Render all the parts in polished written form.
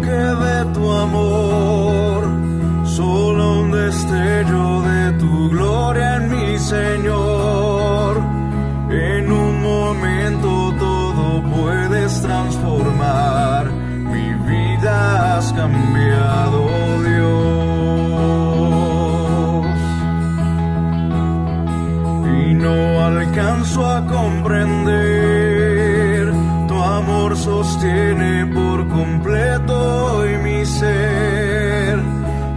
que de tu amor, solo un destello de tu gloria en mi Señor. En un momento todo puedes transformar, mi vida has cambiado, Dios. Y no alcanzo a comprender, tu amor sostiene por completo hoy mi ser.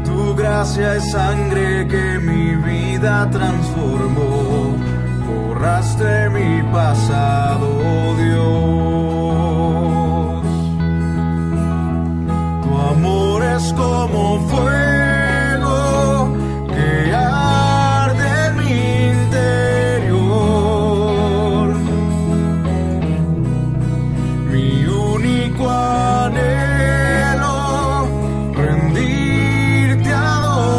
Tu gracia es sangre que mi vida transformó, borraste mi pasado, Dios. Tu amor es como fuego que arde en mi interior. Mi único anhelo, rendirte adoración.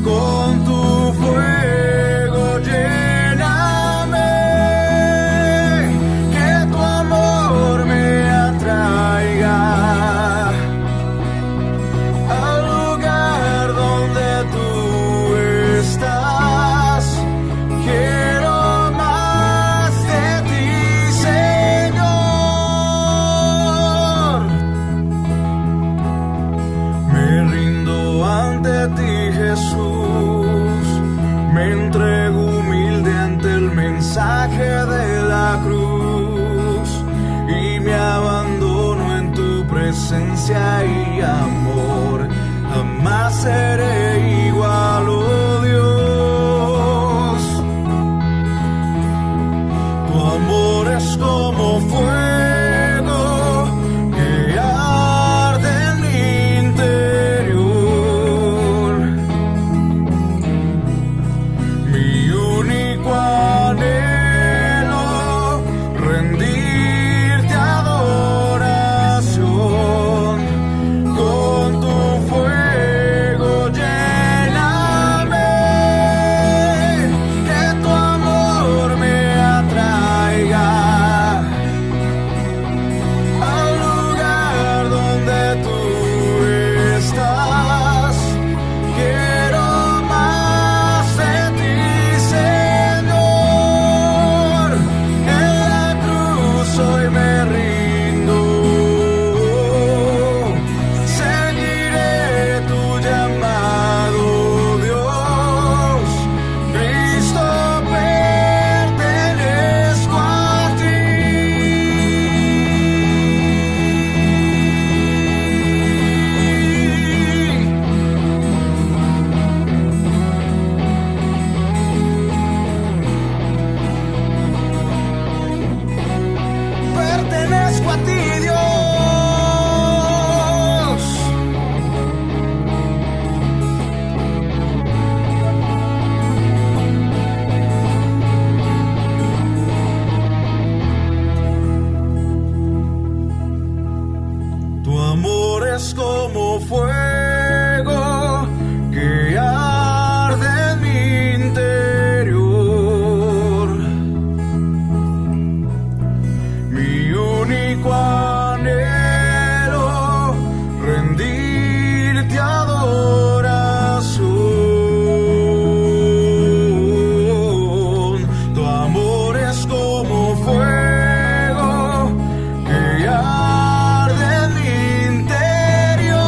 Con tu fuego lléname, que tu amor me atraiga al lugar donde tú estás. Quiero más de ti, Señor. Me rindo ante ti, Jesús. Me entrego humilde ante el mensaje de la cruz y me abandono en tu presencia y amor. Jamás seré igual, oh Dios. Tu amor es como fuego que arde en mi interior. Mi único anhelo, rendirte adoración. Con tu fuego lléname, que tu amor me atraiga al lugar donde tú estás. Quiero más de ti, Señor. En la cruz hoy me rindo, seguiré tu llamado, Dios. Cristo, pertenezco a ti. Pertenezco a ti, Dios. Tu amor es como fuego que arde en mi interior. Mi único anhelo, rendirte adoración. Tu amor es como fuego que arde en mi interior.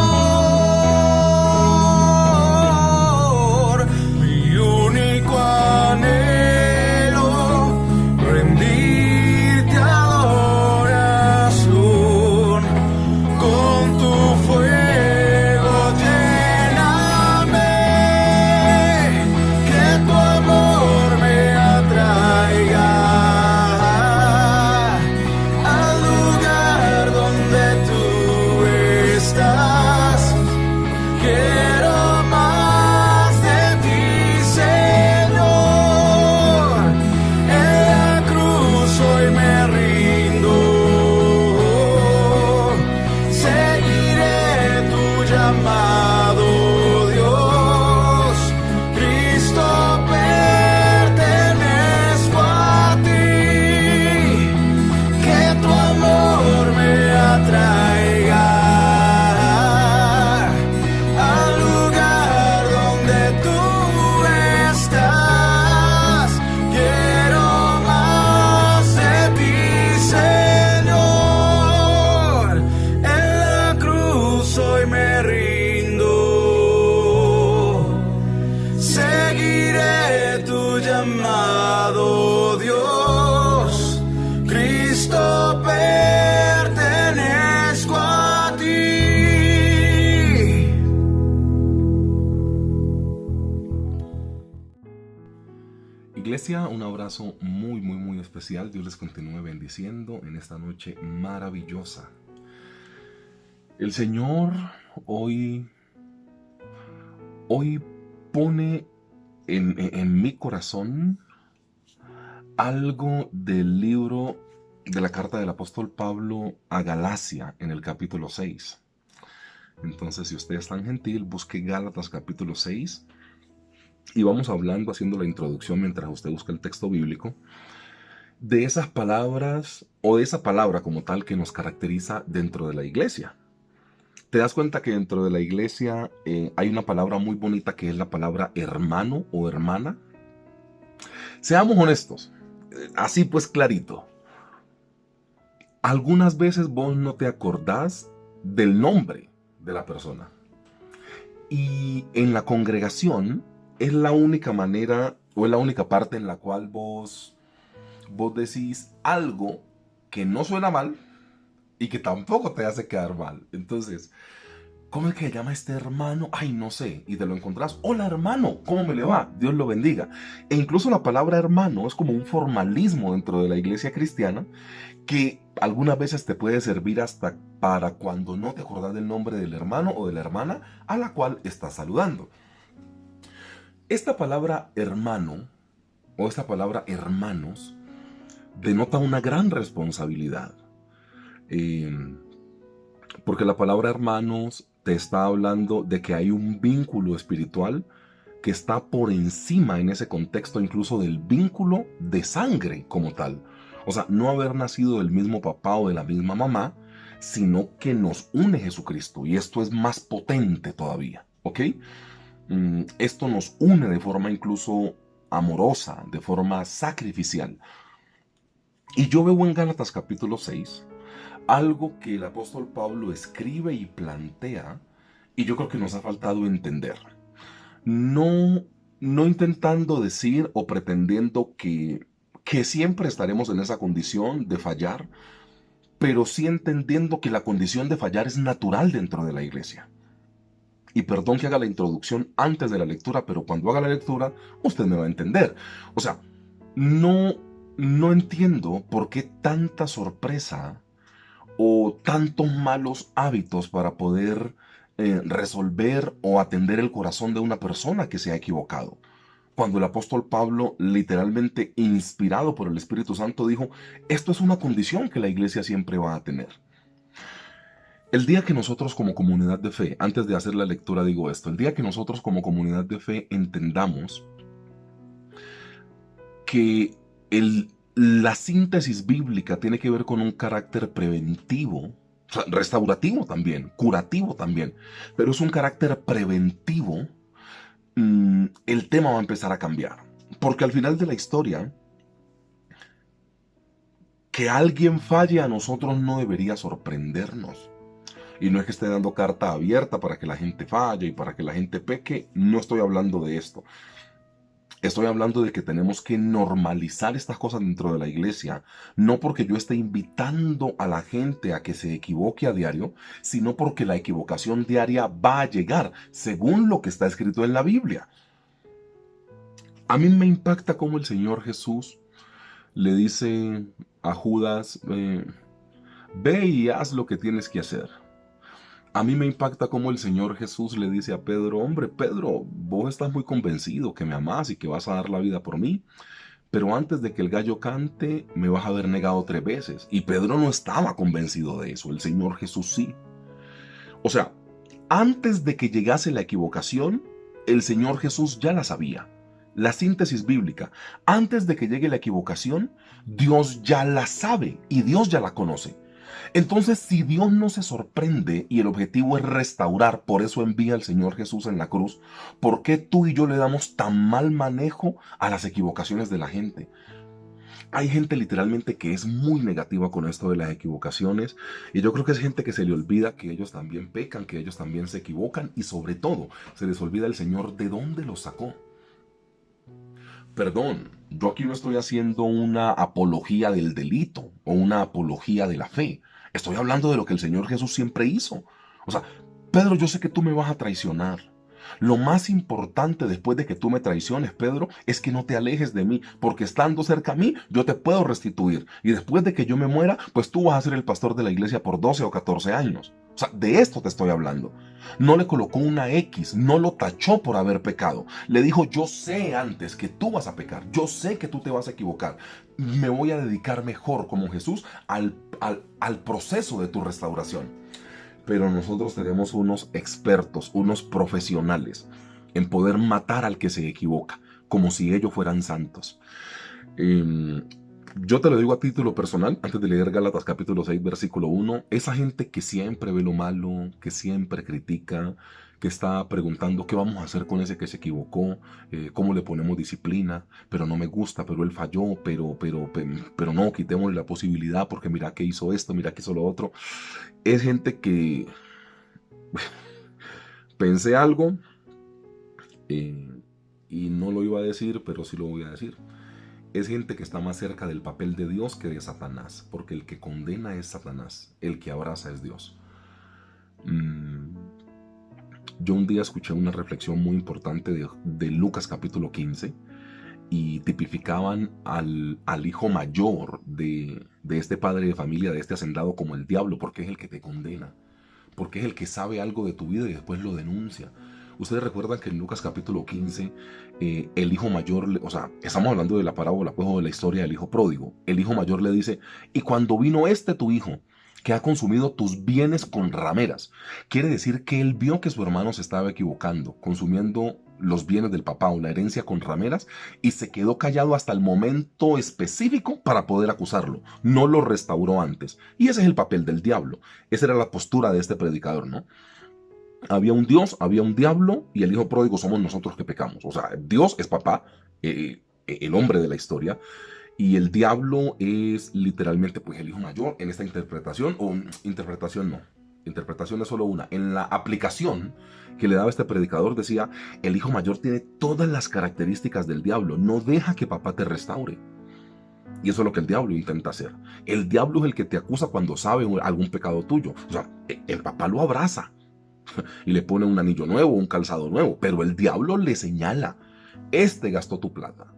un abrazo muy especial. Dios les continúe bendiciendo en esta noche maravillosa. El Señor hoy pone en mi corazón algo del libro de la carta del apóstol Pablo a Galacia en el capítulo 6. Entonces, si usted es tan gentil, busque Gálatas capítulo 6 y vamos hablando, haciendo la introducción mientras usted busca el texto bíblico, de esas palabras o de esa palabra como tal que nos caracteriza dentro de la iglesia. Te das cuenta que dentro de la iglesia hay una palabra muy bonita que es la palabra hermano o hermana. Seamos honestos, así pues clarito. Algunas veces vos no te acordás del nombre de la persona. Y en la congregación es la única manera o es la única parte en la cual vos decís algo que no suena mal y que tampoco te hace quedar mal. Entonces, ¿cómo es que se llama este hermano? Ay, no sé. Y te lo encontrás. Hola, hermano, ¿cómo me le va? Dios lo bendiga. E incluso la palabra hermano es como un formalismo dentro de la iglesia cristiana que algunas veces te puede servir hasta para cuando no te acordás del nombre del hermano o de la hermana a la cual estás saludando. Esta palabra hermano o esta palabra hermanos denota una gran responsabilidad. Porque la palabra hermanos te está hablando de que hay un vínculo espiritual que está por encima en ese contexto incluso del vínculo de sangre como tal. O sea, no haber nacido del mismo papá o de la misma mamá, sino que nos une Jesucristo. Y esto es más potente todavía, ¿ok? Esto nos une de forma incluso amorosa, de forma sacrificial. Y yo veo en Gálatas capítulo 6 algo que el apóstol Pablo escribe y plantea, y yo creo que nos ha faltado entender. No intentando decir o pretendiendo que siempre estaremos en esa condición de fallar, pero sí entendiendo que la condición de fallar es natural dentro de la iglesia. Y perdón que haga la introducción antes de la lectura, pero cuando haga la lectura, usted me va a entender. O sea, no entiendo por qué tanta sorpresa o tantos malos hábitos para poder resolver o atender el corazón de una persona que se ha equivocado. Cuando el apóstol Pablo, literalmente inspirado por el Espíritu Santo, dijo, esto es una condición que la iglesia siempre va a tener. El día que nosotros como comunidad de fe, antes de hacer la lectura digo esto, el día que nosotros como comunidad de fe entendamos que la síntesis bíblica tiene que ver con un carácter preventivo, o sea, restaurativo también, curativo también, pero es un carácter preventivo, el tema va a empezar a cambiar. Porque al final de la historia, que alguien falle a nosotros no debería sorprendernos. Y no es que esté dando carta abierta para que la gente falle y para que la gente peque, no estoy hablando de esto. Estoy hablando de que tenemos que normalizar estas cosas dentro de la iglesia, no porque yo esté invitando a la gente a que se equivoque a diario, sino porque la equivocación diaria va a llegar, según lo que está escrito en la Biblia. A mí me impacta cómo el Señor Jesús le dice a Judas, ve y haz lo que tienes que hacer. A mí me impacta cómo el Señor Jesús le dice a Pedro, hombre, Pedro, vos estás muy convencido que me amás y que vas a dar la vida por mí, pero antes de que el gallo cante me vas a haber negado 3 veces. Y Pedro no estaba convencido de eso, el Señor Jesús sí. O sea, antes de que llegase la equivocación, el Señor Jesús ya la sabía. La síntesis bíblica, antes de que llegue la equivocación, Dios ya la sabe y Dios ya la conoce. Entonces, si Dios no se sorprende y el objetivo es restaurar, por eso envía al Señor Jesús en la cruz, ¿por qué tú y yo le damos tan mal manejo a las equivocaciones de la gente? Hay gente literalmente que es muy negativa con esto de las equivocaciones y yo creo que es gente que se le olvida que ellos también pecan, que ellos también se equivocan y sobre todo se les olvida el Señor de dónde los sacó. Perdón, yo aquí no estoy haciendo una apología del delito o una apología de la fe. Estoy hablando de lo que el Señor Jesús siempre hizo. O sea, Pedro, yo sé que tú me vas a traicionar. Lo más importante después de que tú me traiciones, Pedro, es que no te alejes de mí, porque estando cerca a mí, yo te puedo restituir. Y después de que yo me muera, pues tú vas a ser el pastor de la iglesia por 12 o 14 años. O sea, de esto te estoy hablando. No le colocó una X, no lo tachó por haber pecado. Le dijo, yo sé antes que tú vas a pecar, yo sé que tú te vas a equivocar. Me voy a dedicar mejor como Jesús al proceso de tu restauración. Pero nosotros tenemos unos expertos, unos profesionales en poder matar al que se equivoca, como si ellos fueran santos. Yo te lo digo a título personal, antes de leer Gálatas capítulo 6, versículo 1, esa gente que siempre ve lo malo, que siempre critica, que está preguntando qué vamos a hacer con ese que se equivocó, cómo le ponemos disciplina, pero no me gusta, pero él falló, pero no, quitémosle la posibilidad porque mira que hizo esto, mira que hizo lo otro. Es gente que pensé algo y no lo iba a decir, pero sí lo voy a decir. Es gente que está más cerca del papel de Dios que de Satanás, porque el que condena es Satanás, el que abraza es Dios. Yo un día escuché una reflexión muy importante de Lucas capítulo 15 y tipificaban al hijo mayor de este padre de familia, de este hacendado, como el diablo, porque es el que te condena, porque es el que sabe algo de tu vida y después lo denuncia. Ustedes recuerdan que en Lucas capítulo 15, el hijo mayor, o sea, estamos hablando de la parábola, pues, o de la historia del hijo pródigo. El hijo mayor le dice, y cuando vino tu hijo, que ha consumido tus bienes con rameras. Quiere decir que él vio que su hermano se estaba equivocando, consumiendo los bienes del papá o la herencia con rameras, y se quedó callado hasta el momento específico para poder acusarlo. No lo restauró antes. Y ese es el papel del diablo. Esa era la postura de este predicador, ¿no? Había un Dios, había un diablo, y el hijo pródigo somos nosotros que pecamos. O sea, Dios es papá, el hombre de la historia, y el diablo es literalmente pues el hijo mayor en esta interpretación, o interpretación no, interpretación es solo una. En la aplicación que le daba este predicador decía, el hijo mayor tiene todas las características del diablo, no deja que papá te restaure. Y eso es lo que el diablo intenta hacer. El diablo es el que te acusa cuando sabe algún pecado tuyo. O sea, el papá lo abraza y le pone un anillo nuevo, un calzado nuevo, pero el diablo le señala, este gastó tu plata.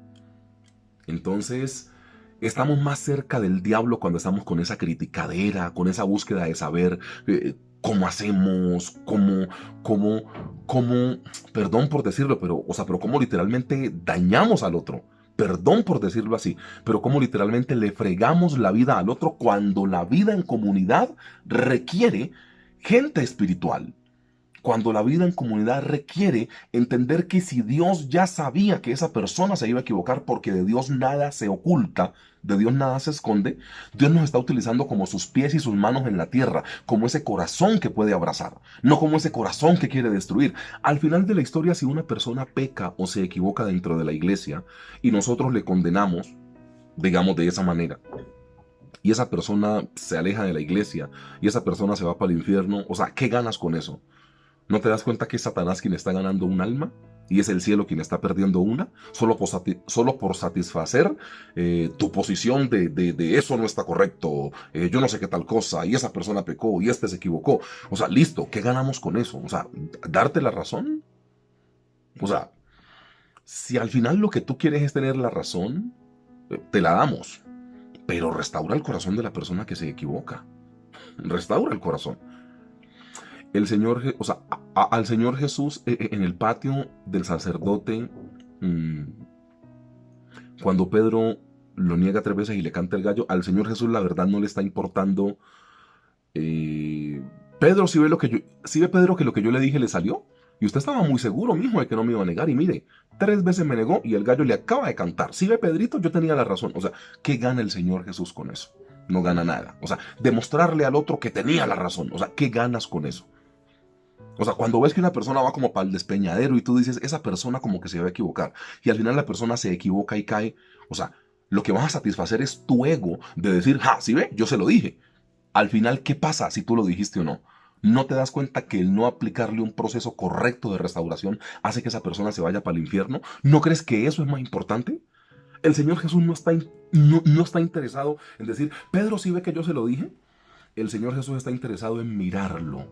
Entonces, estamos más cerca del diablo cuando estamos con esa criticadera, con esa búsqueda de saber cómo hacemos, cómo, perdón por decirlo, pero cómo literalmente dañamos al otro. Perdón por decirlo así, pero cómo literalmente le fregamos la vida al otro cuando la vida en comunidad requiere gente espiritual. Cuando la vida en comunidad requiere entender que si Dios ya sabía que esa persona se iba a equivocar, porque de Dios nada se oculta, de Dios nada se esconde, Dios nos está utilizando como sus pies y sus manos en la tierra, como ese corazón que puede abrazar, no como ese corazón que quiere destruir. Al final de la historia, si una persona peca o se equivoca dentro de la iglesia y nosotros le condenamos, digamos de esa manera, y esa persona se aleja de la iglesia y esa persona se va para el infierno, o sea, ¿qué ganas con eso? ¿No te das cuenta que es Satanás quien está ganando un alma? Y es el cielo quien está perdiendo una, solo por satisfacer tu posición de eso no está correcto, yo no sé qué tal cosa, y esa persona pecó, y este se equivocó. O sea, listo, ¿qué ganamos con eso? O sea, ¿darte la razón? O sea, si al final lo que tú quieres es tener la razón, te la damos, pero restaura el corazón de la persona que se equivoca. Restaura el corazón. El Señor, o sea, al Señor Jesús en el patio del sacerdote, cuando lo niega 3 veces y le canta el gallo, al Señor Jesús la verdad no le está importando. Pedro, si ve Pedro que lo que yo le dije le salió, y usted estaba muy seguro mismo de que no me iba a negar, y mire, 3 veces me negó y el gallo le acaba de cantar. Si ve Pedrito, yo tenía la razón. O sea, ¿qué gana el Señor Jesús con eso? No gana nada. O sea, demostrarle al otro que tenía la razón. O sea, ¿qué ganas con eso? O sea, cuando ves que una persona va como para el despeñadero y tú dices, esa persona como que se va a equivocar, y al final la persona se equivoca y cae, o sea, lo que vas a satisfacer es tu ego de decir, ja, ¿sí ve? Yo se lo dije. Al final, ¿qué pasa si tú lo dijiste o no? ¿No te das cuenta que el no aplicarle un proceso correcto de restauración hace que esa persona se vaya para el infierno? ¿No crees que eso es más importante? El Señor Jesús no está interesado en decir, Pedro, ¿sí ve que yo se lo dije? El Señor Jesús está interesado en mirarlo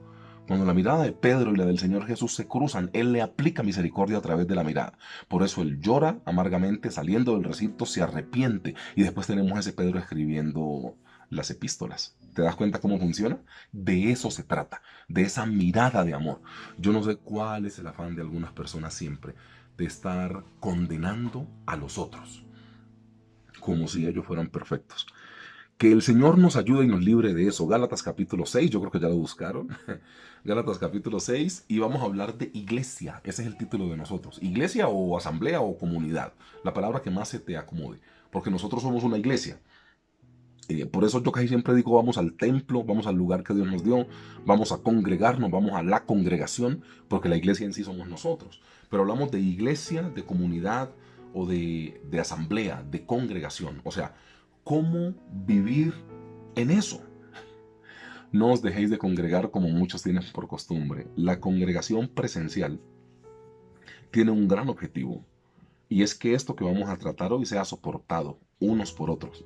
Cuando la mirada de Pedro y la del Señor Jesús se cruzan, Él le aplica misericordia a través de la mirada. Por eso Él llora amargamente, saliendo del recinto, se arrepiente. Y después tenemos a ese Pedro escribiendo las epístolas. ¿Te das cuenta cómo funciona? De eso se trata, de esa mirada de amor. Yo no sé cuál es el afán de algunas personas siempre, de estar condenando a los otros, como si ellos fueran perfectos. Que el Señor nos ayude y nos libre de eso. Gálatas capítulo 6, yo creo que ya lo buscaron. Gálatas capítulo 6, y vamos a hablar de iglesia. Ese es el título de nosotros. Iglesia o asamblea o comunidad. La palabra que más se te acomode. Porque nosotros somos una iglesia. Por eso yo casi siempre digo, vamos al templo, vamos al lugar que Dios nos dio, vamos a congregarnos, vamos a la congregación, porque la iglesia en sí somos nosotros. Pero hablamos de iglesia, de comunidad o de asamblea, de congregación. O sea, ¿cómo vivir en eso? No os dejéis de congregar como muchos tienen por costumbre. La congregación presencial tiene un gran objetivo, y es que esto que vamos a tratar hoy sea soportado unos por otros.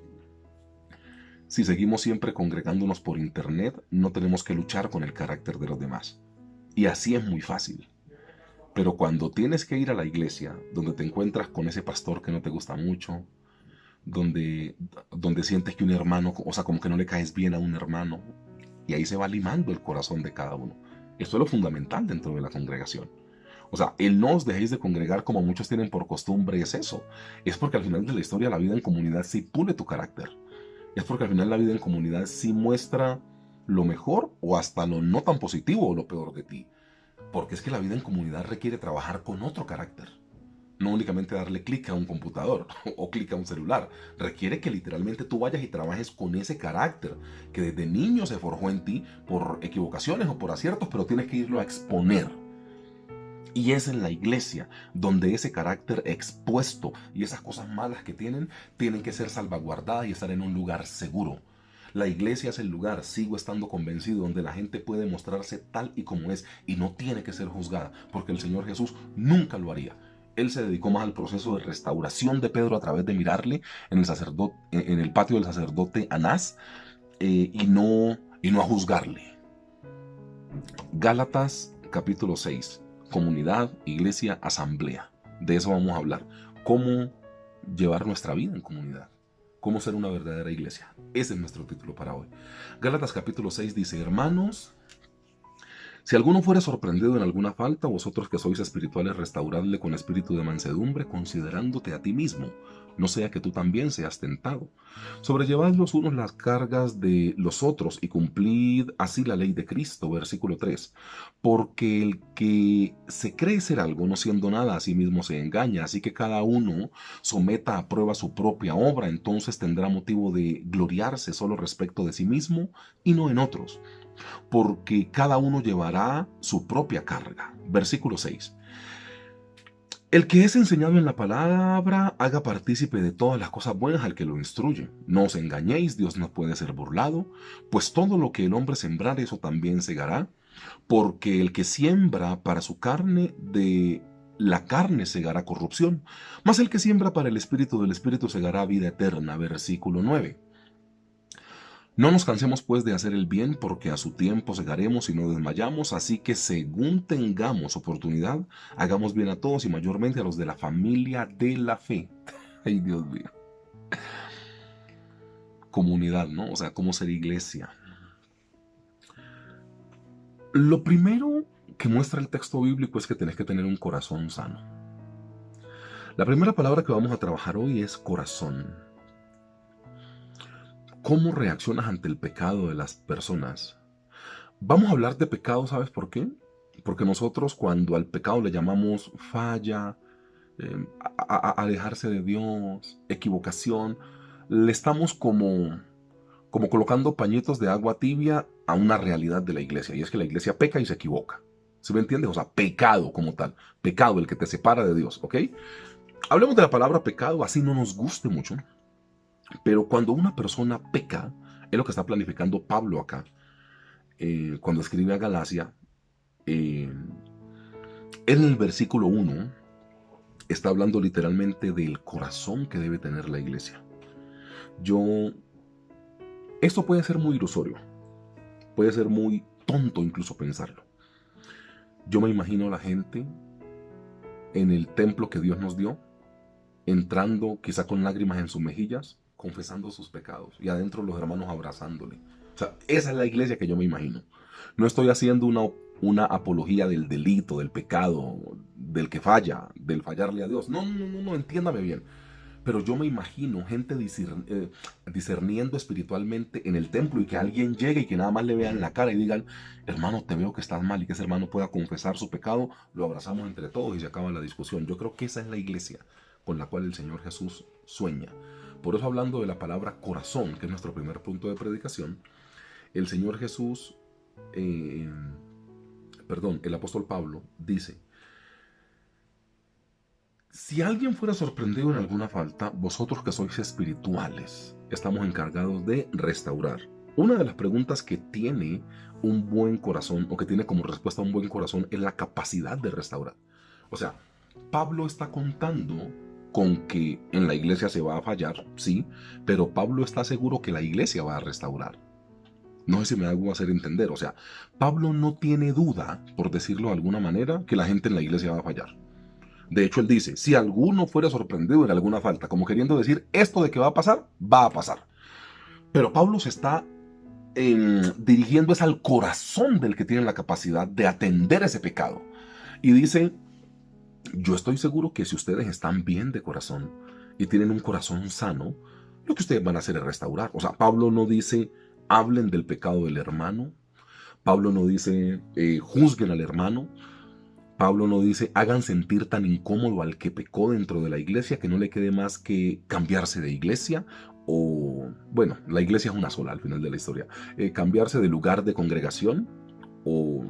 Si seguimos siempre congregándonos por internet, no tenemos que luchar con el carácter de los demás. Y así es muy fácil. Pero cuando tienes que ir a la iglesia, donde te encuentras con ese pastor que no te gusta mucho, donde sientes que un hermano, o sea, como que no le caes bien a un hermano, y ahí se va limando el corazón de cada uno. Esto es lo fundamental dentro de la congregación. O sea, el no os dejéis de congregar como muchos tienen por costumbre es eso. Es porque al final de la historia la vida en comunidad sí pule tu carácter. Es porque al final la vida en comunidad sí muestra lo mejor o hasta lo no tan positivo o lo peor de ti. Porque es que la vida en comunidad requiere trabajar con otro carácter. No únicamente darle clic a un computador o clic a un celular. Requiere que literalmente tú vayas y trabajes con ese carácter que desde niño se forjó en ti por equivocaciones o por aciertos, pero tienes que irlo a exponer. Y es en la iglesia donde ese carácter expuesto y esas cosas malas que tienen que ser salvaguardadas y estar en un lugar seguro. La iglesia es el lugar, sigo estando convencido, donde la gente puede mostrarse tal y como es y no tiene que ser juzgada, porque el Señor Jesús nunca lo haría. Él se dedicó más al proceso de restauración de Pedro a través de mirarle en el patio del sacerdote Anás, y no a juzgarle. Gálatas capítulo 6. Comunidad, iglesia, asamblea. De eso vamos a hablar. Cómo llevar nuestra vida en comunidad. Cómo ser una verdadera iglesia. Ese es nuestro título para hoy. Gálatas capítulo 6 dice: hermanos, si alguno fuere sorprendido en alguna falta, vosotros que sois espirituales, restauradle con espíritu de mansedumbre, considerándote a ti mismo, no sea que tú también seas tentado. Sobrellevad los unos las cargas de los otros y cumplid así la ley de Cristo. Versículo 3. Porque el que se cree ser algo, no siendo nada, a sí mismo se engaña. Así que cada uno someta a prueba su propia obra, entonces tendrá motivo de gloriarse solo respecto de sí mismo y no en otros. Porque cada uno llevará su propia carga. Versículo 6. El que es enseñado en la palabra, haga partícipe de todas las cosas buenas al que lo instruye. No os engañéis, Dios no puede ser burlado, pues todo lo que el hombre sembrare, eso también segará. Porque el que siembra para su carne, de la carne segará corrupción, mas el que siembra para el espíritu, del espíritu segará vida eterna. Versículo 9. No nos cansemos pues de hacer el bien, porque a su tiempo segaremos y no desmayamos, así que según tengamos oportunidad, hagamos bien a todos y mayormente a los de la familia de la fe. Ay, Dios mío. Comunidad, ¿no? O sea, cómo ser iglesia. Lo primero que muestra el texto bíblico es que tenés que tener un corazón sano. La primera palabra que vamos a trabajar hoy es corazón. ¿Cómo reaccionas ante el pecado de las personas? Vamos a hablar de pecado, ¿sabes por qué? Porque nosotros cuando al pecado le llamamos falla, alejarse de Dios, equivocación, le estamos como colocando pañitos de agua tibia a una realidad de la iglesia. Y es que la iglesia peca y se equivoca. ¿Sí me entiendes? O sea, pecado como tal. Pecado, el que te separa de Dios, ¿ok? Hablemos de la palabra pecado, así no nos guste mucho. Pero cuando una persona peca, es lo que está planificando Pablo acá, cuando escribe a Galacia, en el versículo 1, está hablando literalmente del corazón que debe tener la iglesia. Esto puede ser muy ilusorio, puede ser muy tonto incluso pensarlo, Yo me imagino a la gente en el templo que Dios nos dio, entrando quizá con lágrimas en sus mejillas, confesando sus pecados, y adentro los hermanos abrazándole. O sea, esa es la iglesia que yo me imagino. No estoy haciendo una apología del delito, del pecado, del que falla, del fallarle a Dios. No, no, no, no, entiéndame bien. Pero yo me imagino gente discerniendo espiritualmente en el templo, y que alguien llegue y que nada más le vean la cara y digan, hermano, te veo que estás mal, y que ese hermano pueda confesar su pecado, lo abrazamos entre todos y se acaba la discusión. Yo creo que esa es la iglesia con la cual el Señor Jesús sueña. Por eso, hablando de la palabra corazón, que es nuestro primer punto de predicación, el Señor Jesús, el apóstol Pablo dice: si alguien fuera sorprendido en alguna falta, vosotros que sois espirituales, estamos encargados de restaurar. Una de las preguntas que tiene un buen corazón, o que tiene como respuesta un buen corazón, es la capacidad de restaurar. O sea, Pablo está contando con que en la iglesia se va a fallar, sí, pero Pablo está seguro que la iglesia va a restaurar. No sé si me hago hacer entender. O sea, Pablo no tiene duda, por decirlo de alguna manera, que la gente en la iglesia va a fallar. De hecho, él dice, si alguno fuera sorprendido en alguna falta, como queriendo decir, esto de que va a pasar, va a pasar. Pero Pablo se está dirigiendo es al corazón del que tiene la capacidad de atender ese pecado. Y dice, yo estoy seguro que si ustedes están bien de corazón y tienen un corazón sano, lo que ustedes van a hacer es restaurar. O sea, Pablo no dice, hablen del pecado del hermano. Pablo no dice, juzguen al hermano. Pablo no dice, hagan sentir tan incómodo al que pecó dentro de la iglesia que no le quede más que cambiarse de iglesia, o, bueno, la iglesia es una sola al final de la historia, cambiarse de lugar de congregación, o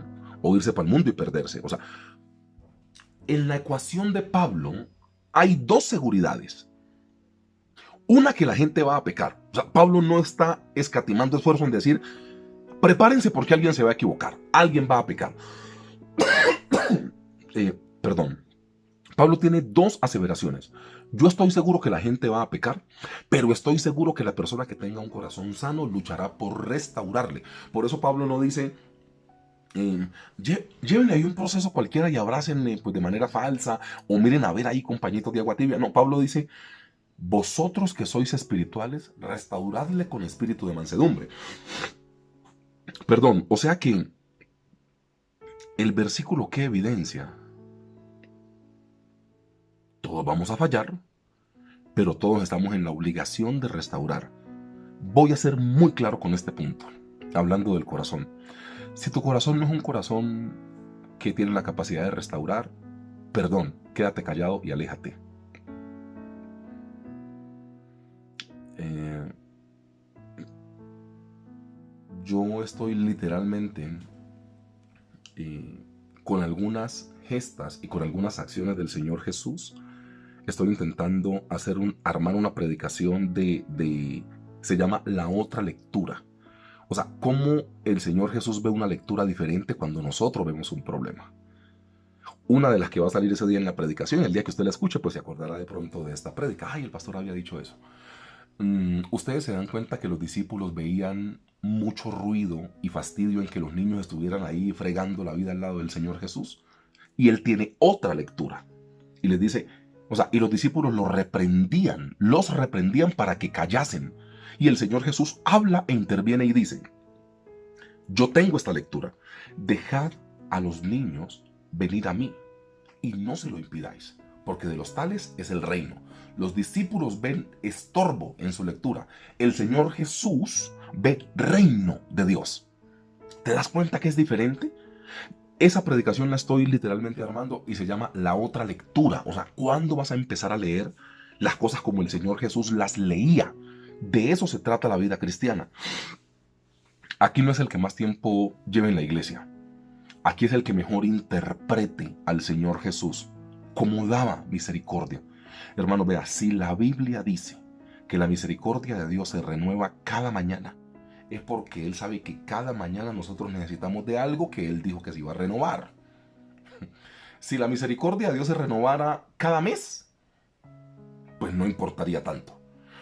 irse para el mundo y perderse. O sea, en la ecuación de Pablo hay dos seguridades. Una, que la gente va a pecar. O sea, Pablo no está escatimando esfuerzo en decir, prepárense porque alguien se va a equivocar, alguien va a pecar. Pablo tiene dos aseveraciones. Yo estoy seguro que la gente va a pecar, pero estoy seguro que la persona que tenga un corazón sano luchará por restaurarle. Por eso Pablo no dice, llévenle ahí un proceso cualquiera y abrácenle pues de manera falsa, o miren a ver ahí con pañitos de agua tibia. No, Pablo dice, vosotros que sois espirituales, restauradle con espíritu de mansedumbre. O sea que el versículo que evidencia, todos vamos a fallar, pero todos estamos en la obligación de restaurar. Voy a ser muy claro con este punto, hablando del corazón. Si tu corazón no es un corazón que tiene la capacidad de restaurar, quédate callado y aléjate. Yo estoy literalmente con algunas gestas y con algunas acciones del Señor Jesús. Estoy intentando armar una predicación se llama la otra lectura. O sea, cómo el Señor Jesús ve una lectura diferente cuando nosotros vemos un problema. Una de las que va a salir ese día en la predicación, el día que usted la escuche, pues se acordará de pronto de esta prédica. Ay, el pastor había dicho eso. Ustedes se dan cuenta que los discípulos veían mucho ruido y fastidio en que los niños estuvieran ahí fregando la vida al lado del Señor Jesús. Y él tiene otra lectura. Y les dice, y los discípulos los reprendían para que callasen. Y el Señor Jesús habla e interviene y dice, yo tengo esta lectura. Dejad a los niños venir a mí y no se lo impidáis, porque de los tales es el reino. Los discípulos ven estorbo en su lectura. El Señor Jesús ve reino de Dios. ¿Te das cuenta que es diferente? Esa predicación la estoy literalmente armando y se llama la otra lectura. O sea, ¿cuándo vas a empezar a leer las cosas como el Señor Jesús las leía? De eso se trata la vida cristiana. Aquí no es el que más tiempo lleve en la iglesia. Aquí es el que mejor interprete al Señor Jesús, como daba misericordia. Hermano, vea, si la Biblia dice que la misericordia de Dios se renueva cada mañana, es porque Él sabe que cada mañana nosotros necesitamos de algo que Él dijo que se iba a renovar. Si la misericordia de Dios se renovara cada mes, pues no importaría tanto.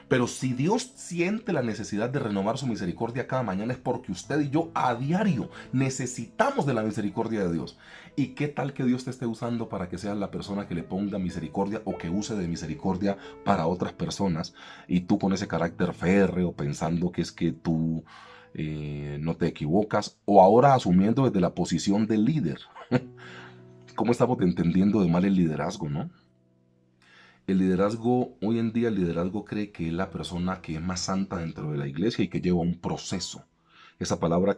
Pero si Dios siente la necesidad de renovar su misericordia cada mañana es porque usted y yo a diario necesitamos de la misericordia de Dios. ¿Y qué tal que Dios te esté usando para que seas la persona que le ponga misericordia o que use de misericordia para otras personas? Y tú con ese carácter férreo pensando que es que tú no te equivocas, o ahora asumiendo desde la posición del líder. ¿Cómo estamos entendiendo de mal el liderazgo, no? El liderazgo, hoy en día el liderazgo cree que es la persona que es más santa dentro de la iglesia y que lleva un proceso. Esa palabra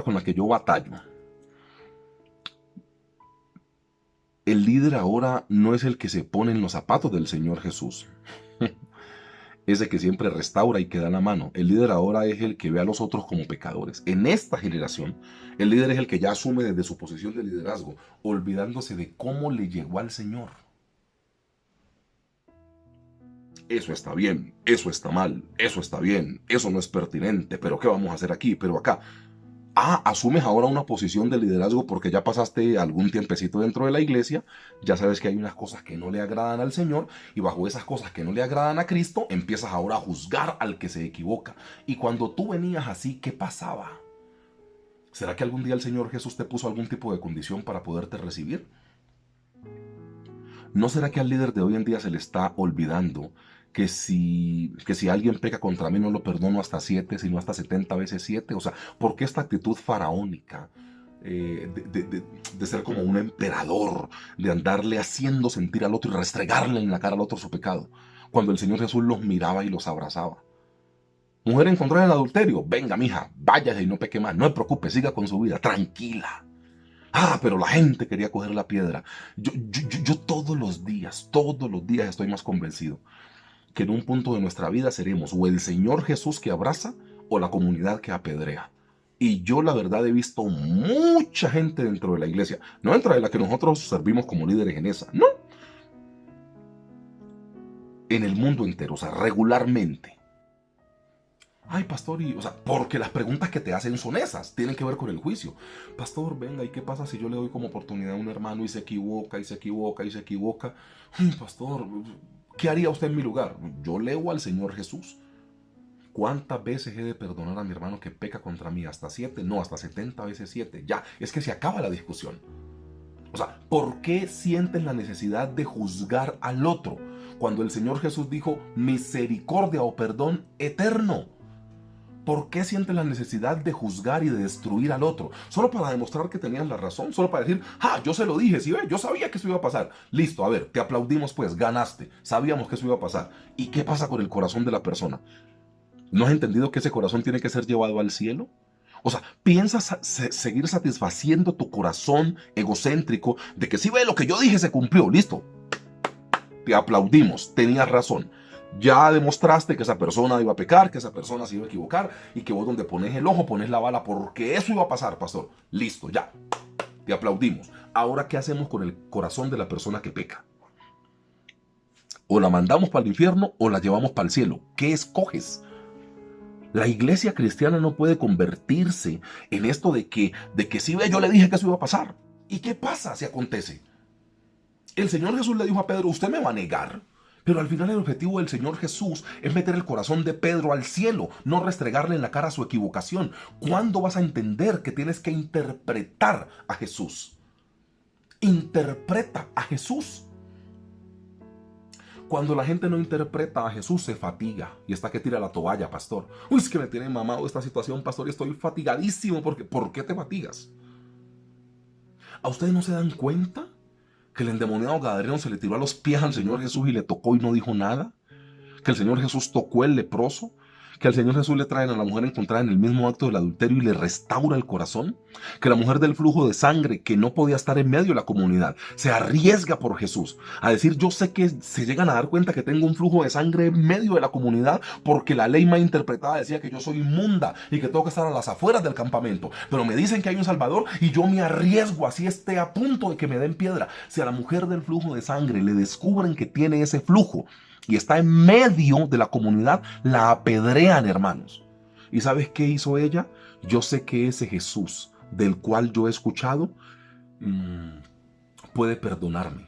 con la que yo batallo. El líder ahora no es el que se pone en los zapatos del Señor Jesús. Es el que siempre restaura y que da la mano. El líder ahora es el que ve a los otros como pecadores. En esta generación, el líder es el que ya asume desde su posición de liderazgo, olvidándose de cómo le llegó al Señor. Eso está bien, eso está mal, eso está bien, eso no es pertinente, pero ¿qué vamos a hacer aquí? Pero acá. Asumes ahora una posición de liderazgo porque ya pasaste algún tiempecito dentro de la iglesia, ya sabes que hay unas cosas que no le agradan al Señor y bajo esas cosas que no le agradan a Cristo, empiezas ahora a juzgar al que se equivoca. Y cuando tú venías así, ¿qué pasaba? ¿Será que algún día el Señor Jesús te puso algún tipo de condición para poderte recibir? ¿No será que al líder de hoy en día se le está olvidando que si alguien peca contra mí no lo perdono hasta 7, sino hasta 70 veces 7? O sea, ¿por qué esta actitud faraónica de ser como un emperador, de andarle haciendo sentir al otro y restregarle en la cara al otro su pecado? Cuando el Señor Jesús los miraba y los abrazaba. Mujer encontrada en adulterio, venga mija, váyase y no peque más, no se preocupe, siga con su vida, tranquila. Pero la gente quería coger la piedra. Yo todos los días estoy más convencido que en un punto de nuestra vida seremos o el Señor Jesús que abraza o la comunidad que apedrea. Y yo la verdad he visto mucha gente dentro de la iglesia, no dentro de la que nosotros servimos como líderes en esa, no. En el mundo entero, o sea, regularmente. Ay, pastor, porque las preguntas que te hacen son esas, tienen que ver con el juicio. Pastor, venga, ¿y qué pasa si yo le doy como oportunidad a un hermano y se equivoca, y se equivoca, y se equivoca? Ay, pastor, ¿qué haría usted en mi lugar? Yo leo al Señor Jesús. ¿Cuántas veces he de perdonar a mi hermano que peca contra mí? ¿Hasta 7? No, hasta 70 veces 7. Ya, es que se acaba la discusión. O sea, ¿por qué sienten la necesidad de juzgar al otro cuando el Señor Jesús dijo misericordia o perdón eterno? ¿Por qué sienten la necesidad de juzgar y de destruir al otro? Solo para demostrar que tenían la razón, solo para decir, yo se lo dije, ¿sí ve? Yo sabía que eso iba a pasar. Listo, a ver, te aplaudimos pues, ganaste, sabíamos que eso iba a pasar. ¿Y qué pasa con el corazón de la persona? ¿No has entendido que ese corazón tiene que ser llevado al cielo? O sea, ¿piensas seguir satisfaciendo tu corazón egocéntrico de que si ve lo que yo dije se cumplió? Listo, te aplaudimos, tenías razón. Ya demostraste que esa persona iba a pecar, que esa persona se iba a equivocar y que vos donde pones el ojo pones la bala porque eso iba a pasar, pastor. Listo, ya. Te aplaudimos. Ahora, ¿qué hacemos con el corazón de la persona que peca? O la mandamos para el infierno o la llevamos para el cielo. ¿Qué escoges? La iglesia cristiana no puede convertirse en esto de que si ve, yo le dije que eso iba a pasar. ¿Y qué pasa si acontece? El Señor Jesús le dijo a Pedro, usted me va a negar. Pero al final el objetivo del Señor Jesús es meter el corazón de Pedro al cielo, no restregarle en la cara su equivocación. ¿Cuándo vas a entender que tienes que interpretar a Jesús? Interpreta a Jesús. Cuando la gente no interpreta a Jesús se fatiga y está que tira la toalla, pastor. Uy, es que me tiene mamado esta situación, pastor, y estoy fatigadísimo. ¿Por qué te fatigas? ¿A ustedes no se dan cuenta que el endemoniado gadareno se le tiró a los pies al Señor Jesús y le tocó y no dijo nada? Que el Señor Jesús tocó el leproso, que al Señor Jesús le traen a la mujer encontrada en el mismo acto del adulterio y le restaura el corazón, que la mujer del flujo de sangre que no podía estar en medio de la comunidad se arriesga por Jesús a decir, yo sé que se llegan a dar cuenta que tengo un flujo de sangre en medio de la comunidad porque la ley mal interpretada decía que yo soy inmunda y que tengo que estar a las afueras del campamento, pero me dicen que hay un Salvador y yo me arriesgo así esté a punto de que me den piedra. Si a la mujer del flujo de sangre le descubren que tiene ese flujo y está en medio de la comunidad, la apedrean, hermanos. ¿Y sabes qué hizo ella? Yo sé que ese Jesús del cual yo he escuchado puede perdonarme.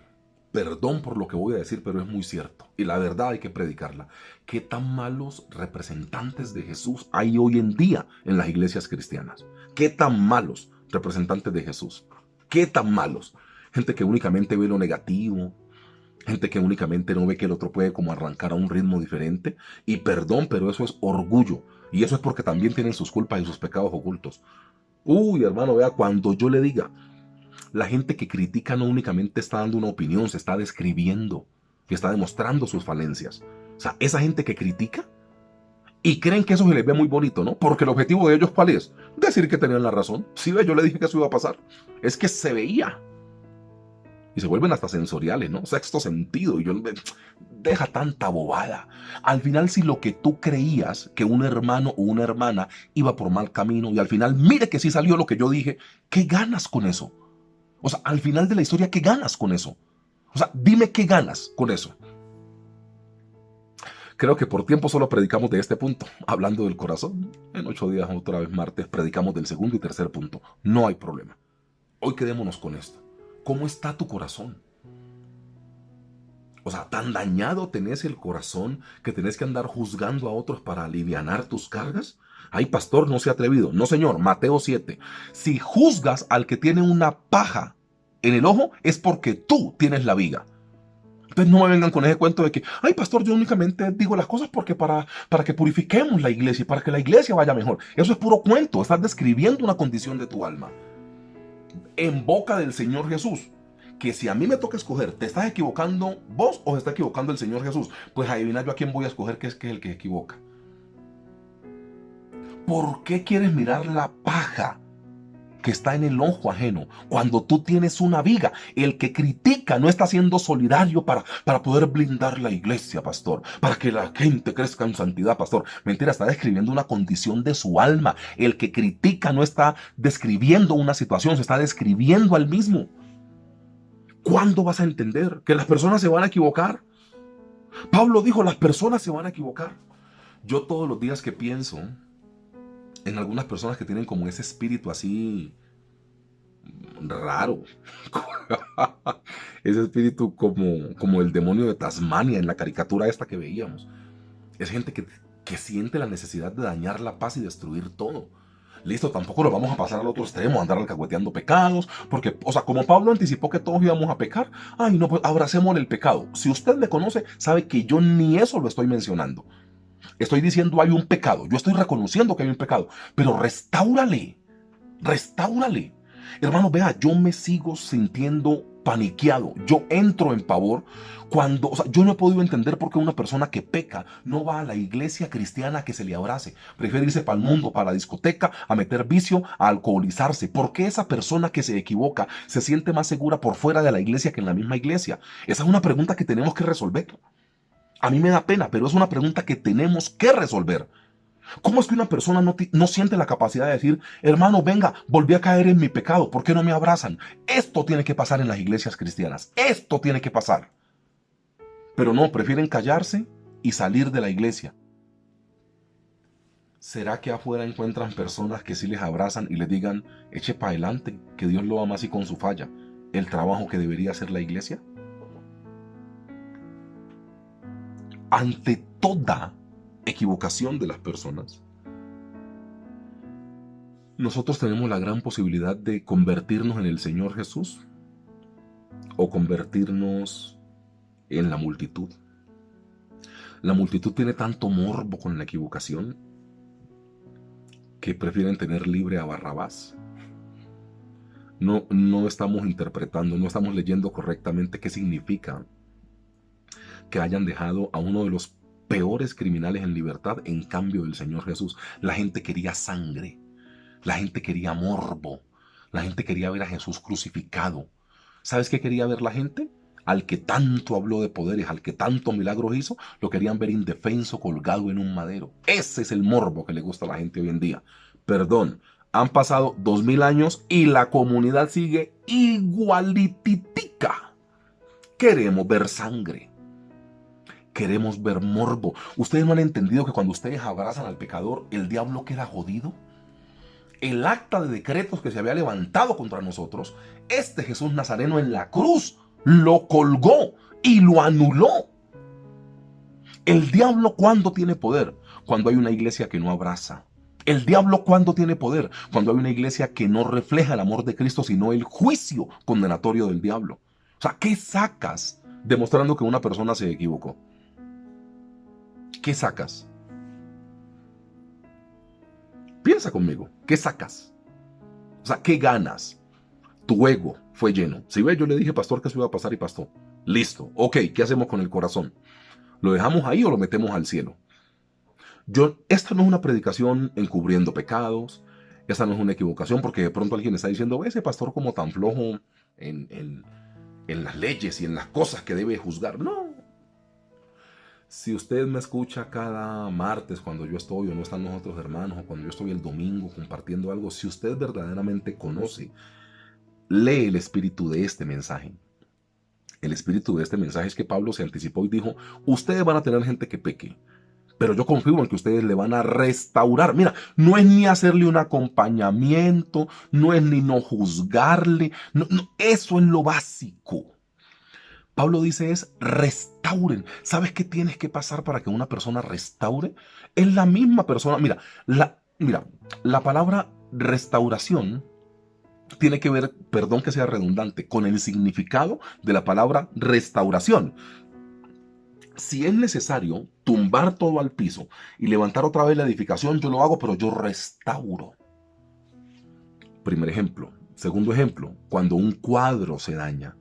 Perdón por lo que voy a decir, pero es muy cierto. Y la verdad hay que predicarla. ¿Qué tan malos representantes de Jesús hay hoy en día en las iglesias cristianas? ¿Qué tan malos representantes de Jesús? ¿Qué tan malos? Gente que únicamente ve lo negativo. Gente que únicamente no ve que el otro puede como arrancar a un ritmo diferente. Y perdón, pero eso es orgullo. Y eso es porque también tienen sus culpas y sus pecados ocultos. Uy, hermano, vea, cuando yo le diga, la gente que critica no únicamente está dando una opinión, se está describiendo, que está demostrando sus falencias. O sea, esa gente que critica y creen que eso se les ve muy bonito, ¿no? Porque el objetivo de ellos, ¿cuál es? Decir que tenían la razón. Sí, ve, yo le dije que eso iba a pasar. Es que se veía. Y se vuelven hasta sensoriales, ¿no? Sexto sentido. Y yo, deja tanta bobada. Al final, si lo que tú creías que un hermano o una hermana iba por mal camino y al final, mire que sí salió lo que yo dije, ¿qué ganas con eso? O sea, al final de la historia, ¿qué ganas con eso? O sea, dime qué ganas con eso. Creo que por tiempo solo predicamos de este punto, hablando del corazón. En 8 días, otra vez martes, predicamos del segundo y tercer punto. No hay problema. Hoy quedémonos con esto. ¿Cómo está tu corazón? O sea, ¿tan dañado tenés el corazón que tenés que andar juzgando a otros para alivianar tus cargas? Ay, pastor, no se ha atrevido. No, señor, Mateo 7. Si juzgas al que tiene una paja en el ojo, es porque tú tienes la viga. Entonces no me vengan con ese cuento de que, ay, pastor, yo únicamente digo las cosas porque para que purifiquemos la iglesia y para que la iglesia vaya mejor. Eso es puro cuento. Estás describiendo una condición de tu alma. En boca del Señor Jesús, que si a mí me toca escoger, ¿te estás equivocando vos o se está equivocando el Señor Jesús? Pues adivina yo a quién voy a escoger, que es el que se equivoca. ¿Por qué quieres mirar la paja que está en el ojo ajeno cuando tú tienes una viga? El que critica no está siendo solidario para poder blindar la iglesia, pastor, para que la gente crezca en santidad, pastor. Mentira, está describiendo una condición de su alma. El que critica no está describiendo una situación, se está describiendo al mismo. ¿Cuándo vas a entender que las personas se van a equivocar? Pablo dijo, las personas se van a equivocar. Yo todos los días que pienso en algunas personas que tienen como ese espíritu así raro, ese espíritu como el demonio de Tasmania en la caricatura esta que veíamos, es gente que siente la necesidad de dañar la paz y destruir todo. Listo, tampoco lo vamos a pasar al otro extremo, andar alcahueteando pecados, porque, o sea, como Pablo anticipó que todos íbamos a pecar, ay, no, pues abracemos el pecado. Si usted me conoce, sabe que yo ni eso lo estoy mencionando. Estoy diciendo hay un pecado, yo estoy reconociendo que hay un pecado, pero restáurale. Hermano, vea, yo me sigo sintiendo paniqueado, yo entro en pavor cuando, o sea, yo no he podido entender por qué una persona que peca no va a la iglesia cristiana a que se le abrace, prefiere irse para el mundo, para la discoteca, a meter vicio, a alcoholizarse. ¿Por qué esa persona que se equivoca se siente más segura por fuera de la iglesia que en la misma iglesia? Esa es una pregunta que tenemos que resolver. A mí me da pena, pero es una pregunta que tenemos que resolver. ¿Cómo es que una persona no siente la capacidad de decir, hermano, venga, volví a caer en mi pecado, ¿por qué no me abrazan? Esto tiene que pasar en las iglesias cristianas, esto tiene que pasar. Pero no, prefieren callarse y salir de la iglesia. ¿Será que afuera encuentran personas que sí les abrazan y les digan, eche para adelante, que Dios lo ama así con su falla, el trabajo que debería hacer la iglesia? Ante toda equivocación de las personas, nosotros tenemos la gran posibilidad de convertirnos en el Señor Jesús o convertirnos en la multitud. La multitud tiene tanto morbo con la equivocación que prefieren tener libre a Barrabás. No estamos interpretando, no estamos leyendo correctamente qué significa que hayan dejado a uno de los peores criminales en libertad en cambio del Señor Jesús. La gente quería sangre, la gente quería morbo, la gente quería ver a Jesús crucificado. ¿Sabes qué quería ver la gente? Al que tanto habló de poderes, al que tanto milagros hizo, lo querían ver indefenso, colgado en un madero. Ese es el morbo que le gusta a la gente hoy en día. Perdón, han pasado 2000 años y la comunidad sigue igualititica. Queremos ver sangre. Queremos ver morbo. ¿Ustedes no han entendido que cuando ustedes abrazan al pecador, el diablo queda jodido? El acta de decretos que se había levantado contra nosotros, este Jesús Nazareno en la cruz lo colgó y lo anuló. El diablo, ¿cuándo tiene poder? Cuando hay una iglesia que no abraza. El diablo, ¿cuándo tiene poder? Cuando hay una iglesia que no refleja el amor de Cristo, sino el juicio condenatorio del diablo. O sea, ¿qué sacas demostrando que una persona se equivocó? ¿Qué sacas? Piensa conmigo, ¿qué sacas? O sea, ¿qué ganas? Tu ego fue lleno. Si ve, yo le dije, pastor, que eso iba a pasar y pasó. Listo. Ok, ¿qué hacemos con el corazón? ¿Lo dejamos ahí o lo metemos al cielo? Esta no es una predicación encubriendo pecados. Esta no es una equivocación porque de pronto alguien está diciendo, ve ese pastor como tan flojo en las leyes y en las cosas que debe juzgar. No. Si usted me escucha cada martes cuando yo estoy o no están los otros hermanos o cuando yo estoy el domingo compartiendo algo, si usted verdaderamente conoce, lee el espíritu de este mensaje. El espíritu de este mensaje es que Pablo se anticipó y dijo, ustedes van a tener gente que peque, pero yo confío en que ustedes le van a restaurar. Mira, no es ni hacerle un acompañamiento, no es ni no juzgarle, eso es lo básico. Pablo dice es restauren. ¿Sabes qué tienes que pasar para que una persona restaure? Es la misma persona. Mira, la palabra restauración tiene que ver, perdón que sea redundante, con el significado de la palabra restauración. Si es necesario tumbar todo al piso y levantar otra vez la edificación, yo lo hago, pero yo restauro. Primer ejemplo. Segundo ejemplo, cuando un cuadro se daña,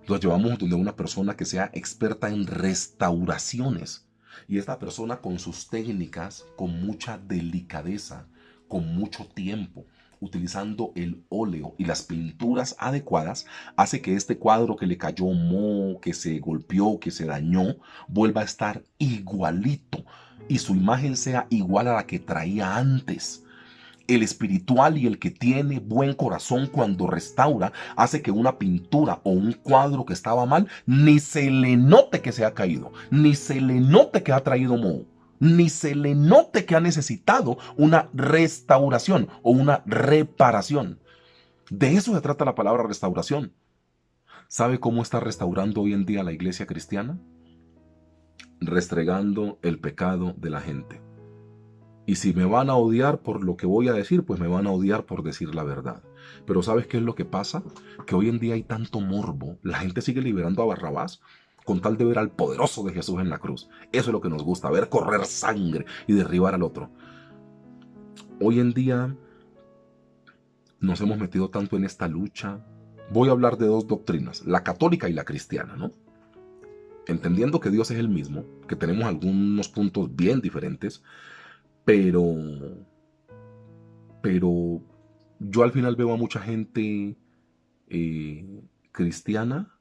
lo llevamos donde una persona que sea experta en restauraciones. Y esta persona con sus técnicas, con mucha delicadeza, con mucho tiempo, utilizando el óleo y las pinturas adecuadas, hace que este cuadro que le cayó moho, que se golpeó, que se dañó, vuelva a estar igualito y su imagen sea igual a la que traía antes. El espiritual y el que tiene buen corazón cuando restaura hace que una pintura o un cuadro que estaba mal ni se le note que se ha caído, ni se le note que ha traído moho, ni se le note que ha necesitado una restauración o una reparación. De eso se trata la palabra restauración. ¿Sabe cómo está restaurando hoy en día la iglesia cristiana? Restregando el pecado de la gente. Y si me van a odiar por lo que voy a decir, pues me van a odiar por decir la verdad. Pero ¿sabes qué es lo que pasa? Que hoy en día hay tanto morbo. La gente sigue liberando a Barrabás con tal de ver al poderoso de Jesús en la cruz. Eso es lo que nos gusta, ver correr sangre y derribar al otro. Hoy en día nos hemos metido tanto en esta lucha. Voy a hablar de dos doctrinas, la católica y la cristiana, ¿no? Entendiendo que Dios es el mismo, que tenemos algunos puntos bien diferentes, pero yo al final veo a mucha gente cristiana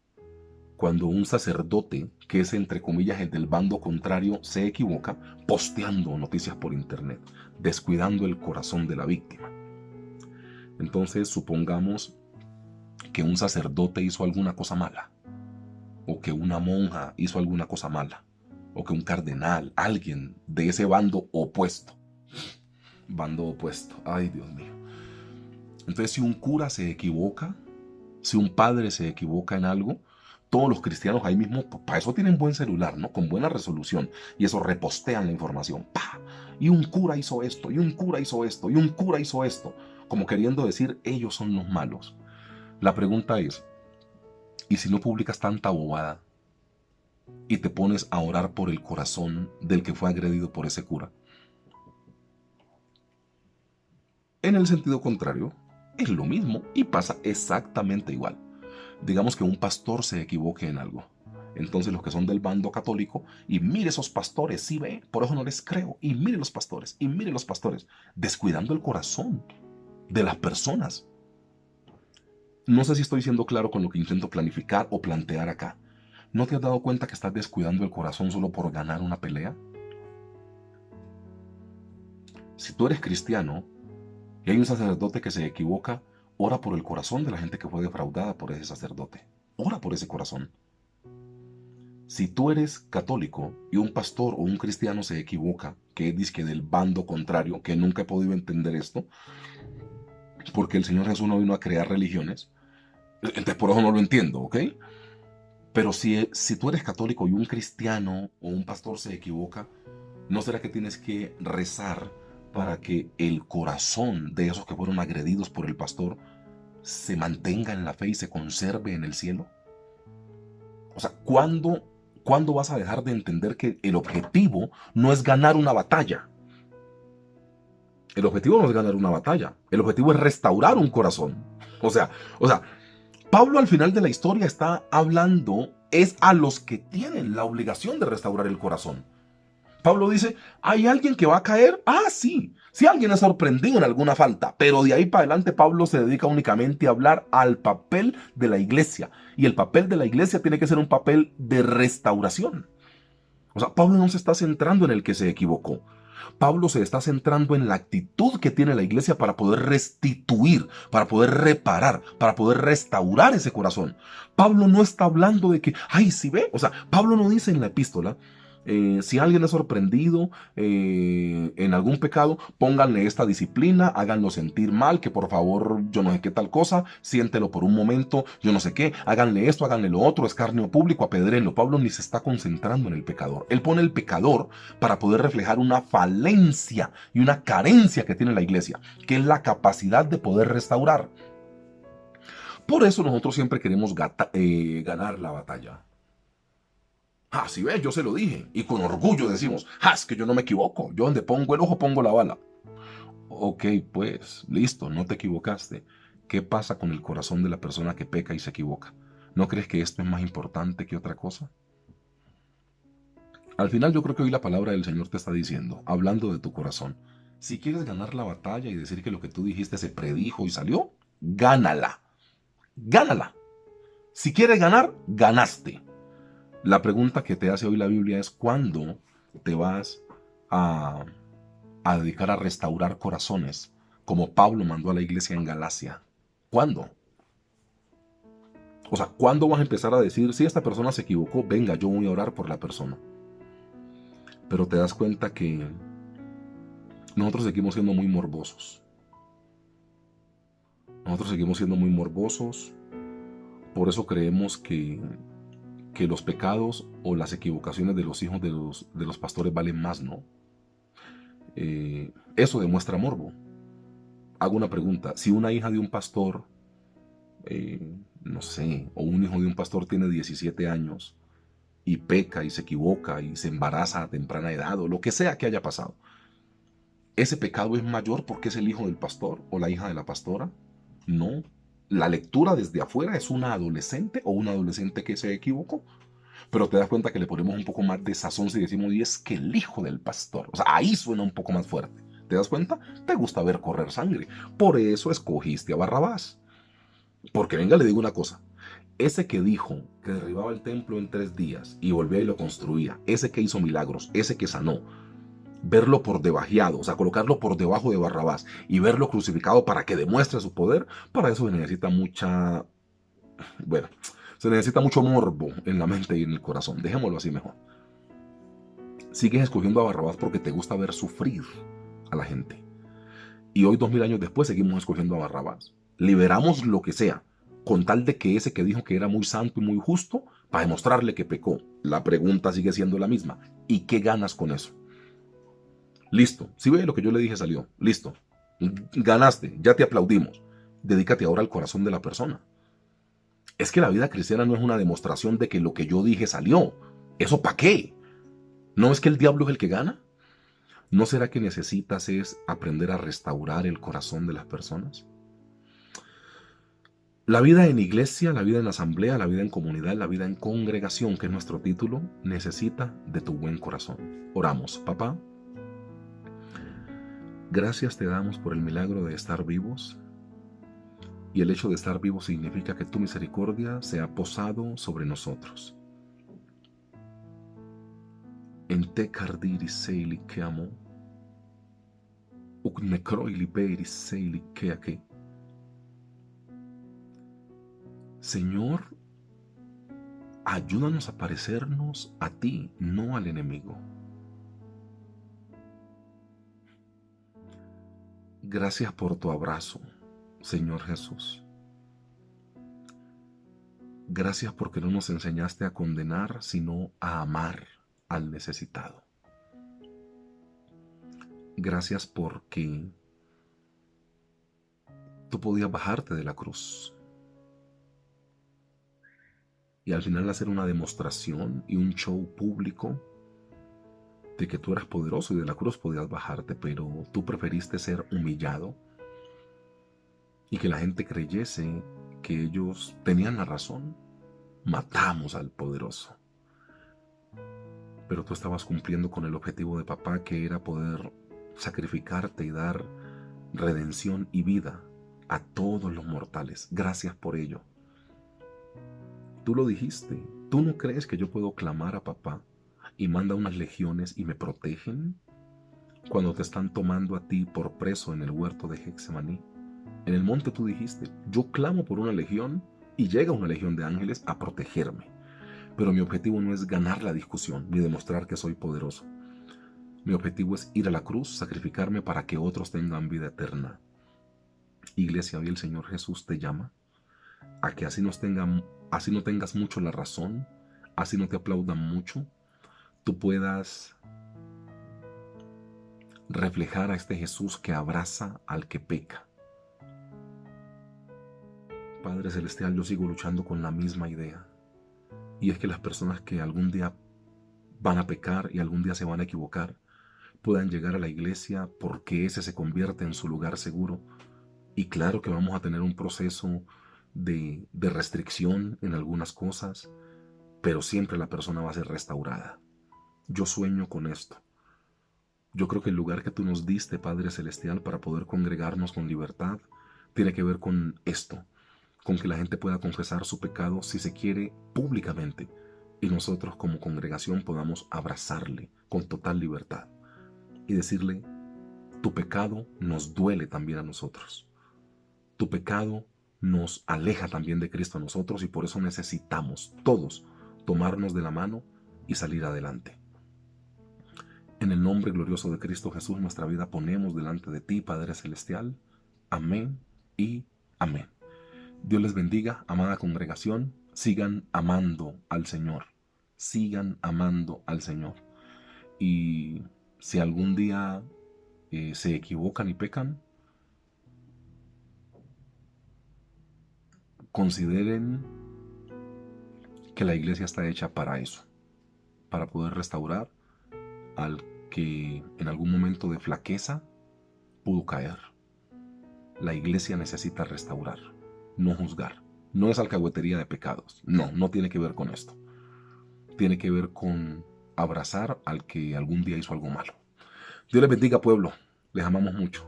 cuando un sacerdote, que es entre comillas el del bando contrario, se equivoca, posteando noticias por internet, descuidando el corazón de la víctima. Entonces supongamos que un sacerdote hizo alguna cosa mala, o que una monja hizo alguna cosa mala, o que un cardenal, alguien de ese bando opuesto. Ay, Dios mío. Entonces, si un cura se equivoca, si un padre se equivoca en algo, todos los cristianos ahí mismo, para eso tienen buen celular, ¿no? Con buena resolución. Y eso repostean la información. ¡Pah! Y un cura hizo esto, y un cura hizo esto, y un cura hizo esto. Como queriendo decir, ellos son los malos. La pregunta es, ¿y si no publicas tanta bobada y te pones a orar por el corazón del que fue agredido por ese cura? En el sentido contrario, es lo mismo y pasa exactamente igual. Digamos que un pastor se equivoque en algo. Entonces los que son del bando católico, y mire esos pastores, sí ve, por eso no les creo, y mire los pastores, descuidando el corazón de las personas. No sé si estoy siendo claro con lo que intento planificar o plantear acá. ¿No te has dado cuenta que estás descuidando el corazón solo por ganar una pelea? Si tú eres cristiano y hay un sacerdote que se equivoca, ora por el corazón de la gente que fue defraudada por ese sacerdote. Ora por ese corazón. Si tú eres católico y un pastor o un cristiano se equivoca, que es disque del bando contrario, que nunca he podido entender esto, porque el Señor Jesús no vino a crear religiones, entonces por eso no lo entiendo, ¿ok? Pero si tú eres católico y un cristiano o un pastor se equivoca, ¿no será que tienes que rezar para que el corazón de esos que fueron agredidos por el pastor se mantenga en la fe y se conserve en el cielo? O sea, ¿cuándo vas a dejar de entender que el objetivo no es ganar una batalla? El objetivo no es ganar una batalla. El objetivo es restaurar un corazón. O sea, o sea, Pablo al final de la historia está hablando es a los que tienen la obligación de restaurar el corazón. Pablo dice, ¿hay alguien que va a caer? Ah, sí. Si alguien es sorprendido en alguna falta, pero de ahí para adelante Pablo se dedica únicamente a hablar al papel de la iglesia. Y el papel de la iglesia tiene que ser un papel de restauración. O sea, Pablo no se está centrando en el que se equivocó. Pablo se está centrando en la actitud que tiene la iglesia para poder restituir, para poder reparar, para poder restaurar ese corazón. Pablo no está hablando de que, ay, si ve, o sea, Pablo no dice en la epístola, si alguien es sorprendido en algún pecado, pónganle esta disciplina, háganlo sentir mal, que por favor yo no sé qué tal cosa, siéntelo por un momento, yo no sé qué, háganle esto, háganle lo otro, escarnio público, apedréenlo. Pablo ni se está concentrando en el pecador. Él pone el pecador para poder reflejar una falencia y una carencia que tiene la iglesia, que es la capacidad de poder restaurar. Por eso nosotros siempre queremos ganar la batalla. Ah, si ves, yo se lo dije. Y con orgullo decimos, ah, es que yo no me equivoco. Yo donde pongo el ojo pongo la bala. Ok, pues, listo, no te equivocaste. ¿Qué pasa con el corazón de la persona que peca y se equivoca? ¿No crees que esto es más importante que otra cosa? Al final yo creo que hoy la palabra del Señor te está diciendo, hablando de tu corazón, si quieres ganar la batalla y decir que lo que tú dijiste se predijo y salió, gánala. Gánala. Si quieres ganar, ganaste. La pregunta que te hace hoy la Biblia es ¿cuándo te vas a, dedicar a restaurar corazones como Pablo mandó a la iglesia en Galacia? ¿Cuándo? O sea, ¿cuándo vas a empezar a decir, si esta persona se equivocó, venga, yo voy a orar por la persona? Pero te das cuenta que nosotros seguimos siendo muy morbosos. Nosotros seguimos siendo muy morbosos. Por eso creemos que los pecados o las equivocaciones de los hijos de los pastores valen más, ¿no? Eso demuestra morbo. Hago una pregunta. Si una hija de un pastor, no sé, o un hijo de un pastor tiene 17 años y peca y se equivoca y se embaraza a temprana edad o lo que sea que haya pasado, ¿ese pecado es mayor porque es el hijo del pastor o la hija de la pastora? No. La lectura desde afuera es una adolescente o un adolescente que se equivocó. Pero te das cuenta que le ponemos un poco más de sazón si decimos, y es que el hijo del pastor. O sea, ahí suena un poco más fuerte. ¿Te das cuenta? Te gusta ver correr sangre. Por eso escogiste a Barrabás. Porque venga, le digo una cosa. Ese que dijo que derribaba el templo en 3 días y volvía y lo construía, ese que hizo milagros, ese que sanó, verlo por debajeado, o sea, colocarlo por debajo de Barrabás y verlo crucificado para que demuestre su poder, para eso se necesita bueno, se necesita mucho morbo en la mente y en el corazón. Dejémoslo así mejor. Sigues escogiendo a Barrabás porque te gusta ver sufrir a la gente. Y hoy, 2000 años después, seguimos escogiendo a Barrabás. Liberamos lo que sea, con tal de que ese que dijo que era muy santo y muy justo, para demostrarle que pecó. La pregunta sigue siendo la misma. ¿Y qué ganas con eso? Listo. Si ve lo que yo le dije salió. Listo. Ganaste. Ya te aplaudimos. Dedícate ahora al corazón de la persona. Es que la vida cristiana no es una demostración de que lo que yo dije salió. ¿Eso para qué? ¿No es que el diablo es el que gana? ¿No será que necesitas es aprender a restaurar el corazón de las personas? La vida en iglesia, la vida en asamblea, la vida en comunidad, la vida en congregación, que es nuestro título, necesita de tu buen corazón. Oramos. Papá, gracias te damos por el milagro de estar vivos. Y el hecho de estar vivos significa que tu misericordia se ha posado sobre nosotros. En te cardiri seili que amo, uk necroili beiri seili que aquí. Señor, ayúdanos a parecernos a ti, no al enemigo. Gracias por tu abrazo, Señor Jesús. Gracias porque no nos enseñaste a condenar, sino a amar al necesitado. Gracias porque tú podías bajarte de la cruz y al final hacer una demostración y un show público de que tú eras poderoso y de la cruz podías bajarte, pero tú preferiste ser humillado y que la gente creyese que ellos tenían la razón. Matamos al poderoso. Pero tú estabas cumpliendo con el objetivo de papá, que era poder sacrificarte y dar redención y vida a todos los mortales. Gracias por ello. Tú lo dijiste. ¿Tú no crees que yo puedo clamar a papá y manda unas legiones y me protegen? Cuando te están tomando a ti por preso en el huerto de Getsemaní. En el monte tú dijiste, yo clamo por una legión y llega una legión de ángeles a protegerme. Pero mi objetivo no es ganar la discusión ni demostrar que soy poderoso. Mi objetivo es ir a la cruz, sacrificarme para que otros tengan vida eterna. Iglesia, hoy el Señor Jesús te llama a que así no tengas mucho la razón, así no te aplaudan mucho, tú puedas reflejar a este Jesús que abraza al que peca. Padre Celestial, yo sigo luchando con la misma idea. Y es que las personas que algún día van a pecar y algún día se van a equivocar, puedan llegar a la iglesia porque ese se convierte en su lugar seguro. Y claro que vamos a tener un proceso de restricción en algunas cosas, pero siempre la persona va a ser restaurada. Yo sueño con esto. Yo creo que el lugar que tú nos diste, Padre Celestial, para poder congregarnos con libertad, tiene que ver con esto, con que la gente pueda confesar su pecado, si se quiere, públicamente, y nosotros como congregación podamos abrazarle con total libertad y decirle, tu pecado nos duele también a nosotros. Tu pecado nos aleja también de Cristo a nosotros y por eso necesitamos todos tomarnos de la mano y salir adelante. En el nombre glorioso de Cristo Jesús, nuestra vida ponemos delante de ti, Padre Celestial. Amén y amén. Dios les bendiga, amada congregación. Sigan amando al Señor. Sigan amando al Señor. Y si algún día se equivocan y pecan, consideren que la iglesia está hecha para eso, para poder restaurar al que en algún momento de flaqueza pudo caer. La iglesia necesita restaurar, no juzgar. No es alcahuetería de pecados. No tiene que ver con esto. Tiene que ver con abrazar al que algún día hizo algo malo. Dios les bendiga, pueblo. Les amamos mucho.